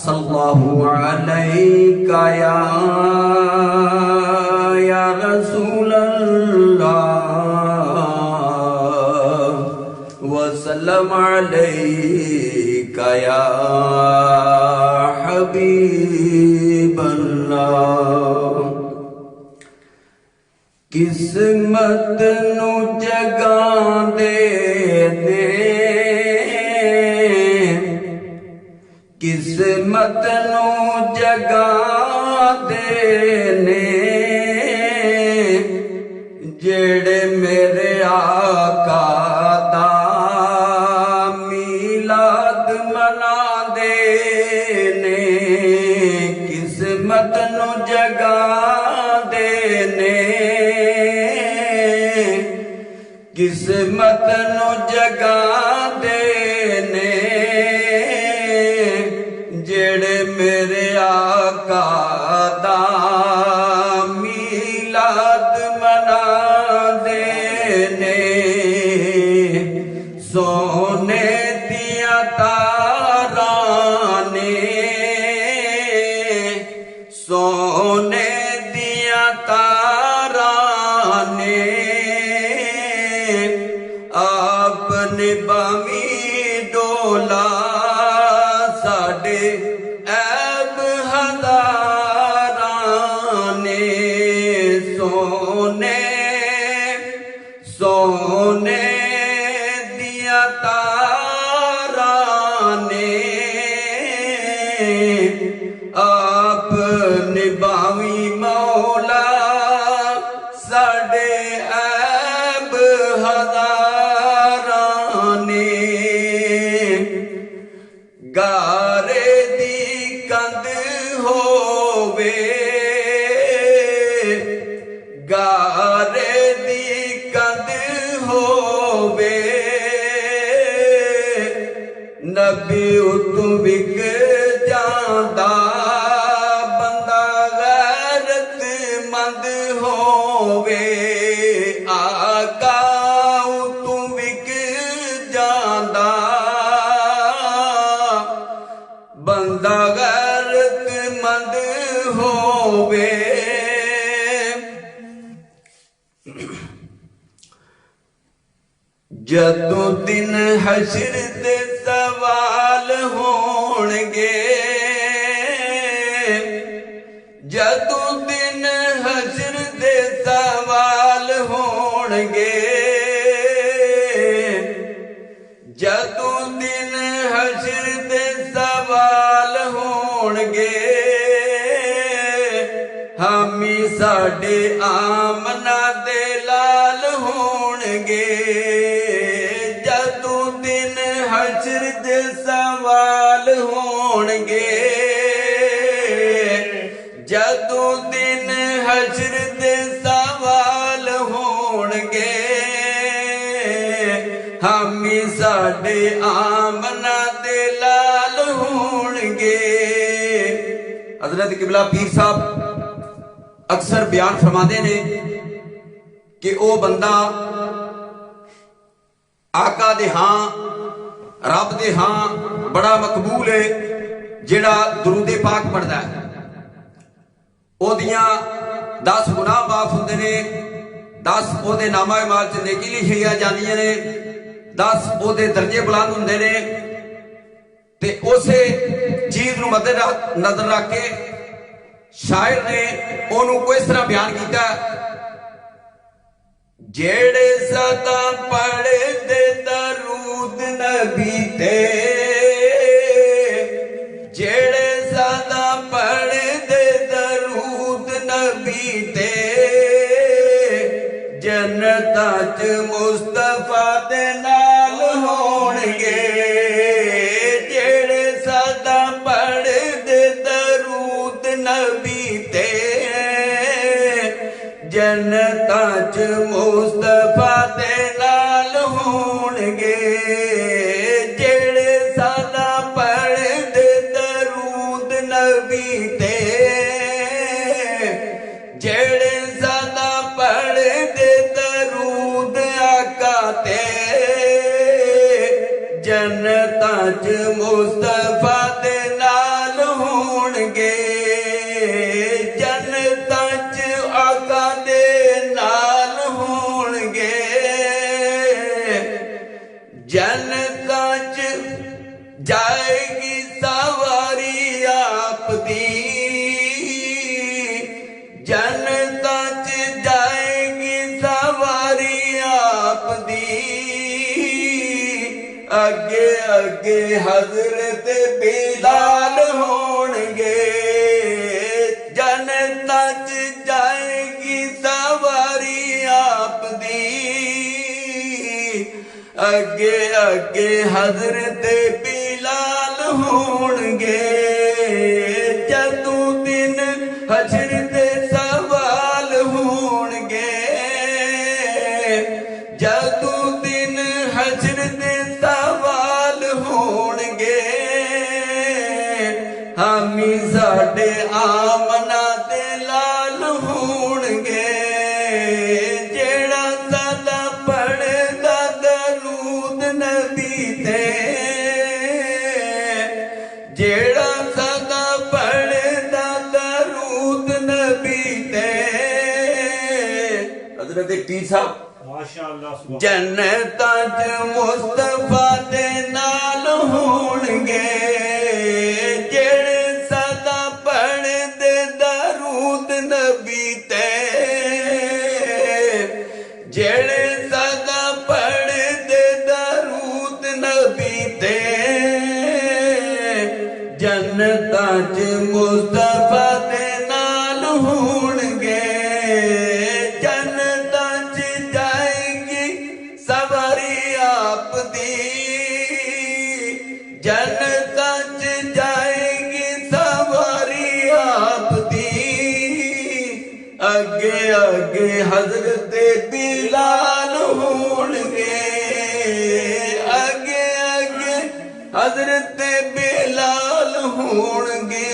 सल्लल्लाहु अलैका या रसूल अल्लाह वसल्लम अलैका या हबीब अल्लाह। किस्मत नू जगांदे ने, किस्मत नू जगांदे ने, जेड़े मेरे आका दा मीलाद मनांदे ने। किस्मत नू जगांदे ने, किस्मत नू जगांदे ने, जेड़े मेरे आका दा मीलाद मनांदे ने। सोने दिया तारां ने, सोने दिया तारां ने, आपने बामी डोला साडे ऐब हज़ारां ने। सोने सोने दिया तारां ने, आपने बामी मौला साडे ऐब हज़ारां ने। गारे दी कंध होवे, गारे दी कंध होवे, नबी उतों विक जांदा बंदा गैरतमंद होवे। आका उतों विक जांदा बंदा गैरतमंद होवे। जदों दिन हशर दे सवाल होणगे, जदों दिन हशर दे सवाल होणगे, जदों दिन हशर दे सवाल होणगे, हामी साडे आमना दे लाल होणगे। जदों दिन हशर दे सवाल होणगे, जदों दिन हशर दे सवाल होणगे, हामी साडे आमना दे लाल होणगे। हजरत किबला पीर साहब अक्सर बयान फरमाते ने कि ओ बंदा आका दे हां रब दे हां बड़ा मकबूल है जेड़ा दुरूदे पाक पढ़दा है। ओदियां 10 गुनाह माफ हुंदे ने, 10 ओदे नामा माल च नेकी लिखियां जांदियां ने, 10 ओदे दर्जे बुलंद हुंदे ने। ते उसे चीज नूं मद्देनजर रख के शायर ने ओनू को इस तरह बयान किया, जेड़े सदा पढ़दे दरूद नबी ते, जेड़े सदा पढ़दे दरूद नबी ते, जन्नतां च मुस्तफा दे नाल होणगे। जेड़े सदा पढ़दे दरूद नबी ते, जन्नतां च मुस्तफा दे नाल होणगे। जेड़े सदा पढ़दे दरूद नबी ते, जेड़े सदा पढ़दे दरूद आका ते, जन्नतां च मुस्तफा दे नाल होणगे जन्नतां च आका दे नाल होणगे जन्नतां च जाएगी सवारी आप दी जन्नतां च जाएगी सवारी आप दी अगे अगे हजरत बिलाल होणगे जन्नतां च जाएगी सवारी आप दी अगे अगे हजरत बिलाल होणगे जदों दिन हशर दे सवाल होणगे जदों दिन हशर दे सवाल होणगे हामी साडे आमना दे लाल होणगे जेड़ा सदा पढ़दा दरूद नबी ते जेड़ा सदा पढ़दा दरूद नबी ते हजरत पीर साहब माशाअल्लाह जन्नतां च मुस्तफा दे नाल होणगे जेड़े सदा पढ़दे दरूद नबी ते जेड़े सदा पढ़दे दरूद नबी ते जन्नतां च मुस्तफा दे नाल होणगे जन्नतां च जाएगी सवारी आप दी जन्नतां च जाएगी सवारी आप दी अगे अगे हजरत बिलाल होणगे अगे अगे हजरत बिलाल होणगे